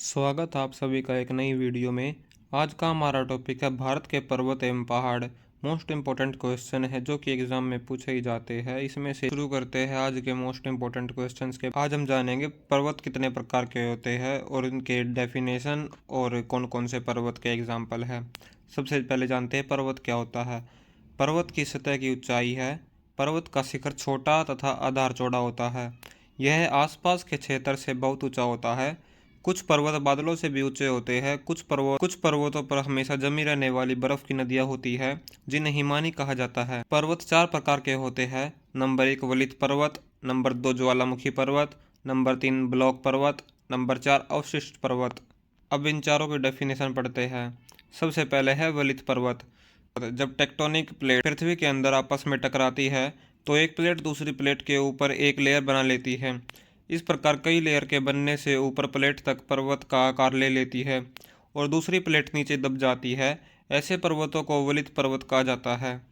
स्वागत है आप सभी का एक नई वीडियो में। आज का हमारा टॉपिक है भारत के पर्वत एवं पहाड़। मोस्ट इम्पोर्टेंट क्वेश्चन है जो कि एग्जाम में पूछे ही जाते हैं। इसमें से शुरू करते हैं आज के मोस्ट इम्पोर्टेंट क्वेश्चंस के। आज हम जानेंगे पर्वत कितने प्रकार के होते हैं और इनके डेफिनेशन और कौन कौन से पर्वत के एग्जाम्पल है। सबसे पहले जानते हैं पर्वत क्या होता है। पर्वत की सतह की ऊंचाई है। पर्वत का शिखर छोटा तथा आधार चौड़ा होता है। यह आसपास के क्षेत्र से बहुत ऊंचा होता है। कुछ पर्वत बादलों से भी ऊंचे होते हैं। कुछ पर्वतों पर हमेशा जमी रहने वाली बर्फ की नदियां होती है जिन्हें हिमानी कहा जाता है। पर्वत चार प्रकार के होते हैं। नंबर 1 वलित पर्वत, नंबर 2 ज्वालामुखी पर्वत, नंबर 3 ब्लॉक पर्वत, नंबर 4 अवशिष्ट पर्वत। अब इन चारों की डेफिनेशन पढ़ते हैं। सबसे पहले है वलित पर्वत। जब टेक्टोनिक प्लेट पृथ्वी के अंदर आपस में टकराती है तो एक प्लेट दूसरी प्लेट के ऊपर एक लेयर बना लेती है। इस प्रकार कई लेयर के बनने से ऊपर प्लेट तक पर्वत का आकार ले लेती है और दूसरी प्लेट नीचे दब जाती है। ऐसे पर्वतों को वलित पर्वत कहा जाता है।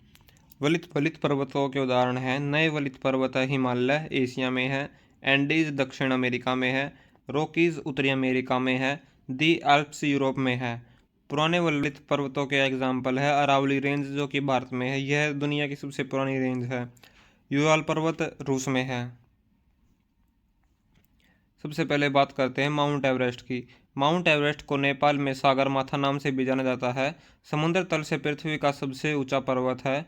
वलित पर्वतों के उदाहरण हैं। नए वलित पर्वत है हिमालय एशिया में है, एंडीज दक्षिण अमेरिका में है, रॉकीज उत्तरी अमेरिका में है, दी एल्प्स यूरोप में है। पुराने वलित पर्वतों के एग्जाम्पल है अरावली रेंज जो कि भारत में है। यह दुनिया की सबसे पुरानी रेंज है। यूराल पर्वत रूस में है। सबसे पहले बात करते हैं माउंट एवरेस्ट की। माउंट एवरेस्ट को नेपाल में सागरमाथा नाम से भी जाना जाता है। समुद्र तल से पृथ्वी का सबसे ऊंचा पर्वत है।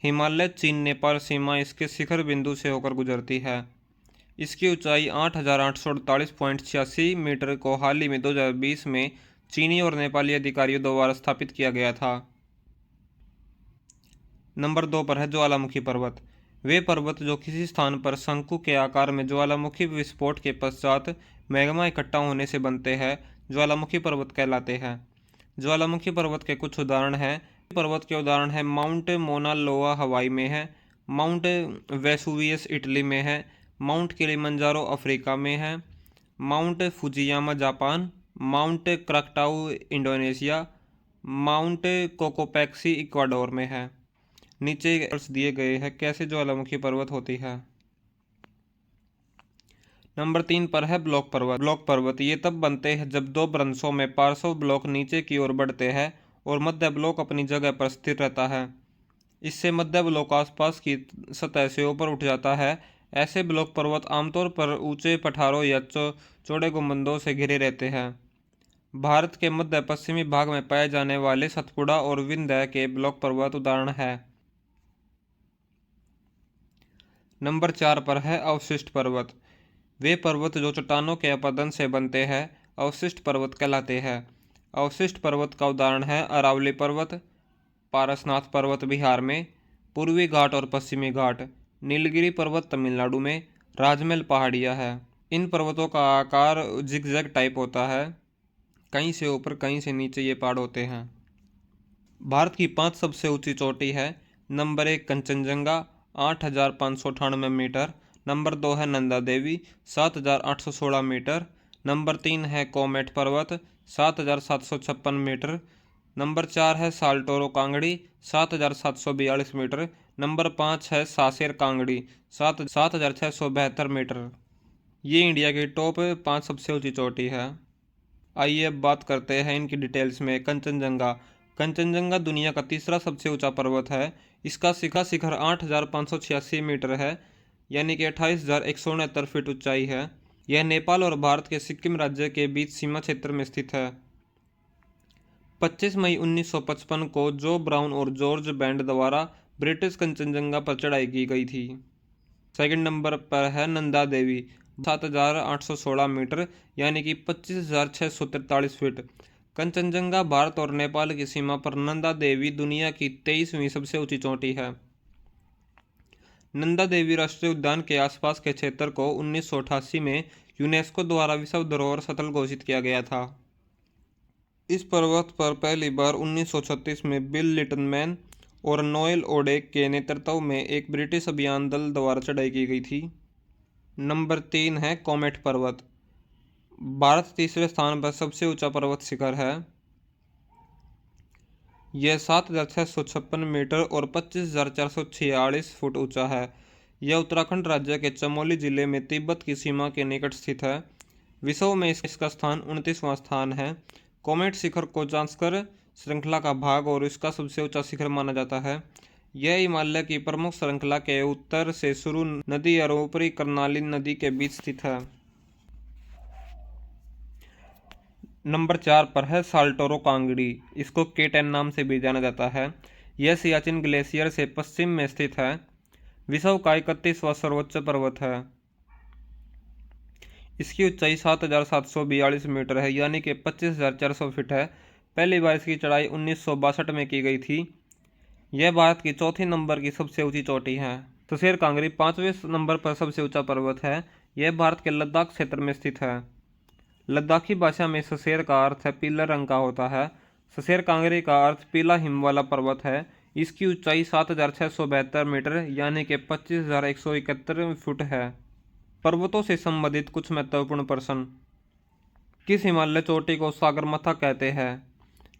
हिमालय चीन नेपाल सीमा इसके शिखर बिंदु से होकर गुजरती है। इसकी ऊंचाई 8,848.86 मीटर को हाल ही में 2020 में चीनी और नेपाली अधिकारियों द्वारा स्थापित किया गया था। नंबर 2 पर है ज्वालामुखी पर्वत। वे पर्वत जो किसी स्थान पर शंकु के आकार में ज्वालामुखी विस्फोट के पश्चात मैग्मा इकट्ठा होने से बनते हैं ज्वालामुखी पर्वत कहलाते हैं। ज्वालामुखी पर्वत के कुछ उदाहरण हैं। पर्वत के उदाहरण हैं माउंट मोना लोआ हवाई में है, माउंट वेसुवियस इटली में है, माउंट किलिमंजारो अफ्रीका में है, Mount Fujiyama Japan, Mount Krakatoa Indonesia, Mount Cotopaxi Ecuador में है। नीचे दिए गए हैं कैसे ज्वालामुखी पर्वत होती है। नंबर 3 पर है ब्लॉक पर्वत। ब्लॉक पर्वत ये तब बनते हैं जब दो ब्रंशों में पार्श्व ब्लॉक नीचे की ओर बढ़ते हैं और मध्य ब्लॉक अपनी जगह पर स्थिर रहता है। इससे मध्य ब्लॉक आसपास की सतह से ऊपर उठ जाता है। ऐसे ब्लॉक पर्वत आमतौर पर ऊंचे पठारों या चौड़े गुंबदों से घिरे रहते हैं। भारत के मध्य पश्चिमी भाग में पाए जाने वाले सतपुड़ा और विंध्य के ब्लॉक पर्वत उदाहरण है। नंबर 4 पर है अवशिष्ट पर्वत। वे पर्वत जो चट्टानों के अपदन से बनते हैं अवशिष्ट पर्वत कहलाते हैं। अवशिष्ट पर्वत का उदाहरण है अरावली पर्वत, पारसनाथ पर्वत बिहार में, पूर्वी घाट और पश्चिमी घाट, नीलगिरी पर्वत तमिलनाडु में, राजमहल पहाड़ियाँ है। इन पर्वतों का आकार जिगजैग टाइप होता है। कहीं से ऊपर कहीं से नीचे ये पहाड़ होते हैं। भारत की 5 सबसे ऊंची चोटी है। नंबर 1 कंचनजंगा 8,598 मीटर, नंबर 2 है नंदा देवी 7,816 मीटर, नंबर 3 है कोमेट पर्वत 7,756 मीटर, नंबर 4 है साल्टोरो कांगड़ी 7,742 मीटर, नंबर 5 है सासेर कांगड़ी 7,672 मीटर। ये इंडिया की टॉप 5 सबसे ऊंची चोटी है। आइए अब बात करते हैं इनकी डिटेल्स में। कंचनजंगा। कंचनजंगा दुनिया का तीसरा सबसे ऊंचा पर्वत है। इसका शिखर 8,586 मीटर है यानी कि 28,169 फीट ऊंचाई है। यह नेपाल और भारत के सिक्किम राज्य के बीच सीमा क्षेत्र में स्थित है। 25 मई 1955 को जो ब्राउन और जॉर्ज बैंड द्वारा ब्रिटिश कंचनजंगा पर चढ़ाई की गई थी। सेकंड नंबर पर है नंदा देवी 7,816 मीटर यानी कि 25,643 फीट। कंचनजंगा भारत और नेपाल की सीमा पर नंदा देवी दुनिया की 23वीं सबसे ऊंची चोटी है। नंदा देवी राष्ट्रीय उद्यान के आसपास के क्षेत्र को 1988 में यूनेस्को द्वारा विश्व धरोहर स्थल घोषित किया गया था। इस पर्वत पर पहली बार 1936 में बिल लिटलमैन और नोएल ओडेक के नेतृत्व में एक ब्रिटिश अभियान दल द्वारा चढ़ाई की गई थी। नंबर 3 है कोमेट पर्वत। भारत तीसरे स्थान पर सबसे ऊंचा पर्वत शिखर है। यह 7,656 मीटर और 25,446 फुट ऊंचा है। यह उत्तराखंड राज्य के चमोली जिले में तिब्बत की सीमा के निकट स्थित है। विश्व में इसका स्थान 29वां स्थान है। कॉमेट शिखर को जांचकर श्रृंखला का भाग और इसका सबसे ऊंचा शिखर माना जाता है। यह हिमालय की प्रमुख श्रृंखला के उत्तर से शुरू नदी और ऊपरी कर्नाली नदी के बीच स्थित है। नंबर 4 पर है साल्टोरो कांगड़ी। इसको K10 नाम से भी जाना जाता है। यह सियाचिन ग्लेशियर से पश्चिम में स्थित है। विश्व का 31वां सर्वोच्च पर्वत है। इसकी ऊंचाई 7,742 मीटर है, यानी कि 25,400 फीट है। पहली बार इसकी चढ़ाई 1962 में की गई थी। यह भारत की चौथी नंबर की सबसे ऊंची चोटी है। ससेर कांगड़ी 5वें नंबर पर सबसे ऊंचा पर्वत है। यह भारत के लद्दाख क्षेत्र में स्थित है। लद्दाखी भाषा में ससेर का अर्थ है पीला रंग का होता है। ससेर कांगड़ी का अर्थ पीला हिम वाला पर्वत है। इसकी ऊंचाई 7,672 मीटर यानी कि 25,171 फुट है। पर्वतों से संबंधित कुछ महत्वपूर्ण प्रश्न। किस हिमालय चोटी को सागरमाथा कहते हैं?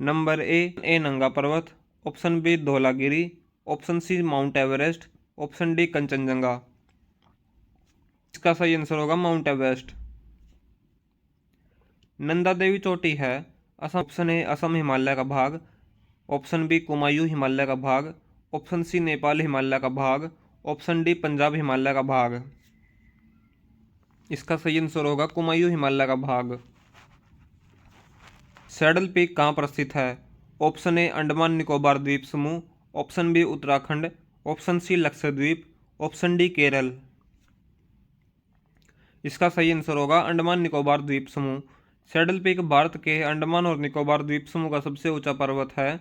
Number A Nanga Parbat, option B Dhaulagiri, option C mount Everest, option D Kanchenjunga. इसका सही आंसर होगा माउंट एवरेस्ट। नंदा देवी चोटी है असम। ऑप्शन ए असम हिमालय का भाग, ऑप्शन बी कुमायूं हिमालय का भाग, ऑप्शन सी नेपाल हिमालय का भाग, ऑप्शन डी पंजाब हिमालय का भाग। इसका सही आंसर होगा कुमायूं हिमालय का भाग। सैडल पीक कहाँ पर स्थित है? ऑप्शन ए अंडमान निकोबार द्वीप समूह, option B Uttarakhand, option C Lakshadweep, option D Kerala. इसका सही आंसर होगा अंडमान निकोबार द्वीप समूह। सैडल पीक भारत के अंडमान और निकोबार द्वीप समूह का सबसे ऊंचा पर्वत है।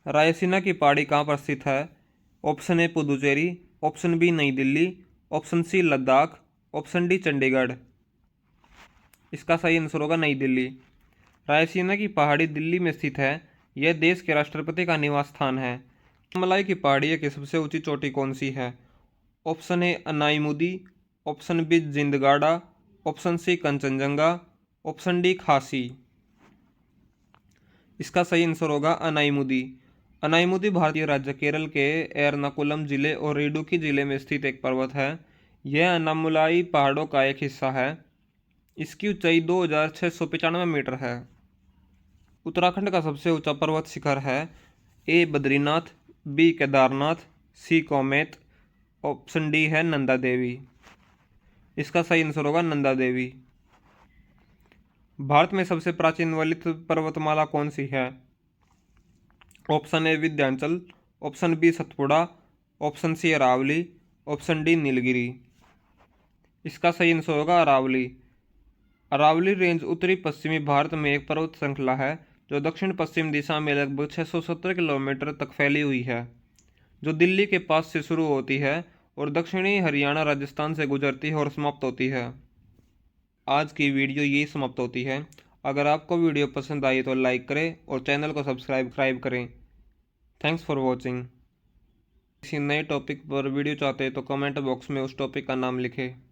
रायसीना की पहाड़ी कहाँ पर स्थित है? Option A Puducherry, option B New Delhi, option C Ladakh, option D Chandigarh. इसका सही आंसर होगा नई दिल्ली। रायसीना की पहाड़ी दिल्ली में स्थित है। यह देश के राष्ट्रपति का निवास स्थान है। हिमालय की पहाड़ी की सबसे ऊंची चोटी कौन सी है? Option A Anamudi, option B Jindgada, option C Kanchenjunga, option D Khasi. इसका सही आंसर होगा अनाईमुदी। अनाईमुदी भारतीय राज्य केरल के एर्नाकुलम जिले और इडुक्की जिले में स्थित एक पर्वत है। यह अनामुलाई पहाड़ों का एक हिस्सा है। इसकी ऊंचाई 2,695 मीटर है। उत्तराखंड का सबसे ऊंचा पर्वत शिखर है। ए बद्रीनाथ, बी केदारनाथ, सी कौमेत, ऑप्शन डी है नंदा देवी। इसका सही आंसर होगा नंदा देवी। भारत में सबसे प्राचीन वलित पर्वतमाला कौन सी है? Option A Vindhyachal, option B Satpura, option C Aravalli, option D Nilgiri. इसका सही आंसर होगा अरावली। अरावली रेंज उत्तरी पश्चिमी भारत में एक पर्वत श्रृंखला है जो दक्षिण पश्चिम दिशा में लगभग 670 किलोमीटर तक फैली हुई है, जो दिल्ली के पास से शुरू होती है और दक्षिणी हरियाणा राजस्थान से गुजरती है और समाप्त होती है। आज की वीडियो यही समाप्त होती है। अगर आपको वीडियो पसंद आई तो लाइक करें और चैनल को सब्सक्राइब करें। Thanks for watching. किसी नए टॉपिक पर वीडियो चाहते हैं तो कमेंट बॉक्स में उस टॉपिक का नाम लिखें।